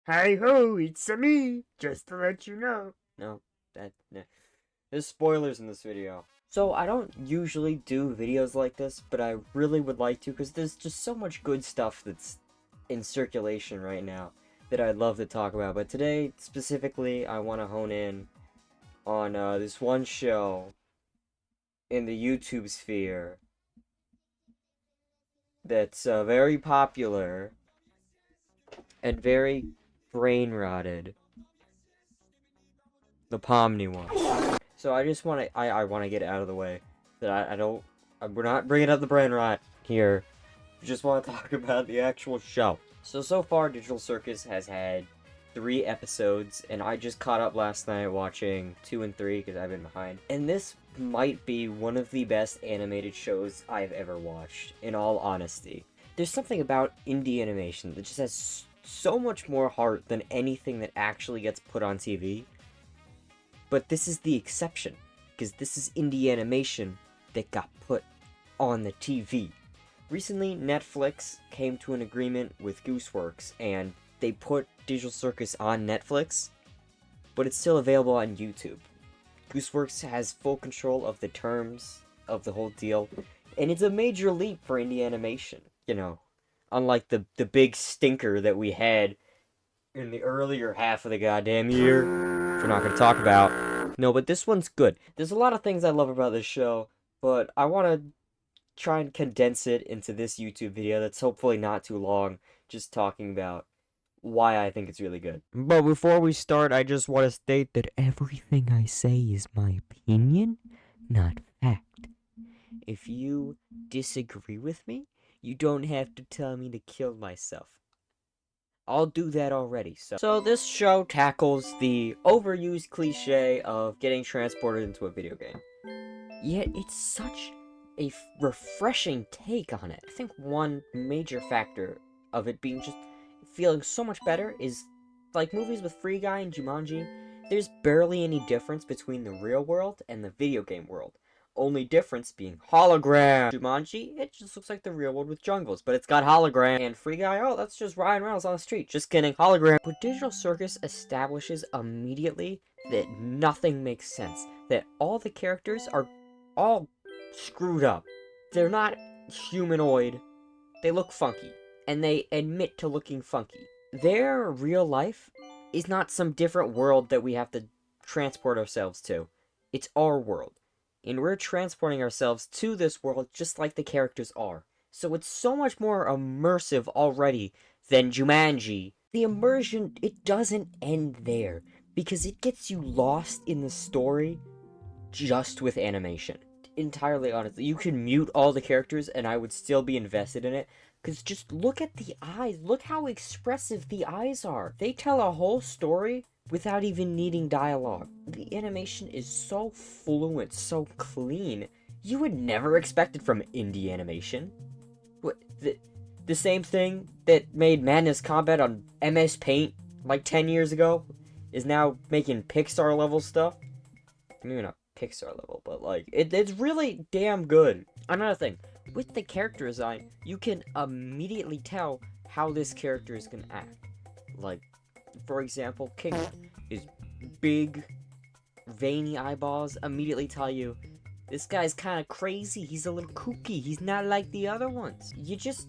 Hi ho, it's a me, just to let you know. No, there's spoilers in this video. So I don't usually do videos like this, but I really would like to because there's just so much good stuff that's in circulation right now that I'd love to talk about. But today, specifically, I want to hone in on this one show in the YouTube sphere that's very popular and very brain-rotted. The Pomni one. So I just want to, I want to get it out of the way that I don't, we're not bringing up the brain rot here. We just want to talk about the actual show. So far, Digital Circus has had 3 episodes, and I just caught up last night watching 2 and 3 because I've been behind. And this might be one of the best animated shows I've ever watched, in all honesty. There's something about indie animation that just has so much more heart than anything that actually gets put on TV. But this is the exception, because this is indie animation that got put on the TV. Recently, Netflix came to an agreement with Gooseworx, and they put Digital Circus on Netflix, but it's still available on YouTube. Gooseworx has full control of the terms of the whole deal, and it's a major leap for indie animation, you know. Unlike the big stinker that we had in the earlier half of the goddamn year, which we're not going to talk about. No, but this one's good. There's a lot of things I love about this show, but I want to try and condense it into this YouTube video that's hopefully not too long, just talking about why I think it's really good. But before we start, I just want to state that everything I say is my opinion, not fact. If you disagree with me, you don't have to tell me to kill myself. I'll do that already. So this show tackles the overused cliche of getting transported into a video game. Yet it's such a refreshing take on it. I think one major factor of it being just feeling so much better is, like movies with Free Guy and Jumanji, there's barely any difference between the real world and the video game world. Only difference being hologram. Jumanji, it just looks like the real world with jungles, but it's got hologram. And Free Guy, oh, that's just Ryan Reynolds on the street. Just kidding, hologram. But Digital Circus establishes immediately that nothing makes sense. That all the characters are all screwed up. They're not humanoid. They look funky. And they admit to looking funky. Their real life is not some different world that we have to transport ourselves to. It's our world. And we're transporting ourselves to this world just like the characters are. So it's so much more immersive already than Jumanji. The immersion, it doesn't end there, because it gets you lost in the story just with animation. Entirely honestly, you can mute all the characters and I would still be invested in it, because just look at the eyes. Look how expressive the eyes are. They tell a whole story without even needing dialogue. The animation is so fluent, so clean. You would never expect it from indie animation. What, the same thing that made Madness Combat on MS Paint like 10 years ago is now making Pixar level stuff. Maybe not Pixar level, but like, it's really damn good. Another thing, with the character design, you can immediately tell how this character is gonna act. Like, for example, King, his big, veiny eyeballs immediately tell you, this guy's kind of crazy, he's a little kooky, he's not like the other ones. You just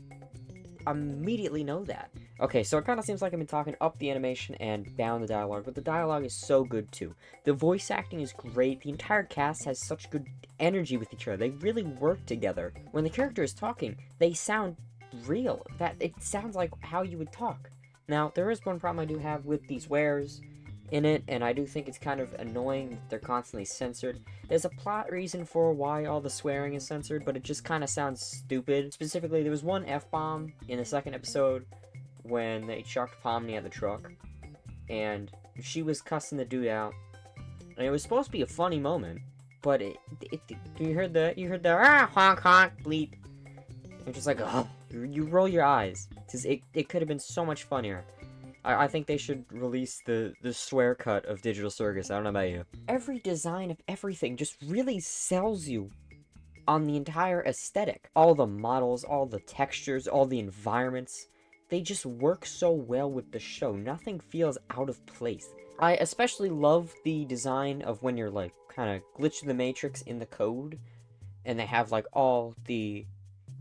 immediately know that. Okay, so it kind of seems like I've been talking up the animation and down the dialogue, but the dialogue is so good too. The voice acting is great, the entire cast has such good energy with each other, they really work together. When the character is talking, they sound real, that it sounds like how you would talk. Now, there is one problem I do have with these swears in it, and I do think it's kind of annoying that they're constantly censored. There's a plot reason for why all the swearing is censored, but it just kind of sounds stupid. Specifically, there was one F-bomb in the second episode when they chucked Pomni at the truck, and she was cussing the dude out, and it was supposed to be a funny moment, but you heard the honk honk bleep. It's just like, oh, you roll your eyes, because it could have been so much funnier. I think they should release the swear cut of Digital Circus. I don't know about you. Every design of everything just really sells you on the entire aesthetic. All the models, all the textures, all the environments. they just work so well with the show. Nothing feels out of place. I especially love the design of when you're like kind of glitch the matrix in the code, and they have like all the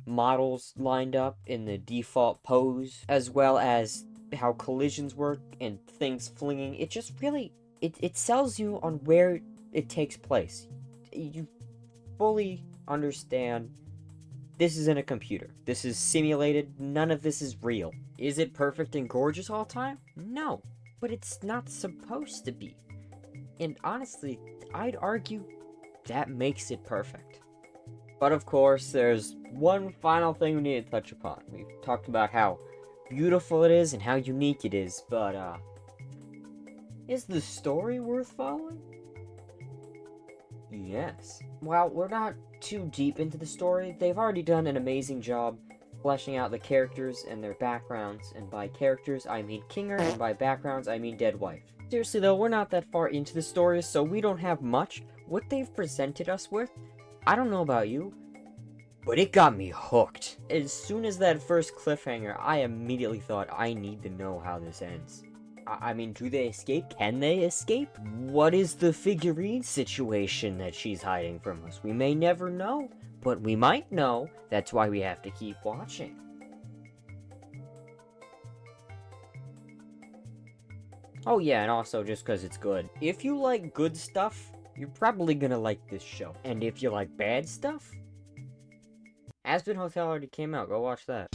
models lined up in the default pose, as well as how collisions work and things flinging. It just really, it sells you on where it takes place. You fully understand this isn't a computer. This is simulated. None of this is real. Is it perfect and gorgeous all the time? No, but it's not supposed to be. And honestly, I'd argue that makes it perfect. But of course, there's one final thing we need to touch upon. We've talked about how beautiful it is and how unique it is, but is the story worth following? Yes. While we're not too deep into the story, they've already done an amazing job fleshing out the characters and their backgrounds, and by characters I mean Kinger, and by backgrounds I mean Dead Wife. Seriously though, we're not that far into the story, so we don't have much. What they've presented us with, I don't know about you, but it got me hooked. As soon as that first cliffhanger, I immediately thought, I need to know how this ends. I mean, do they escape? Can they escape? What is the figurine situation that she's hiding from us? We may never know, but we might know. That's why we have to keep watching. Oh yeah, and also just because it's good. If you like good stuff, you're probably gonna like this show. And if you like bad stuff, Aspen Hotel already came out. Go watch that.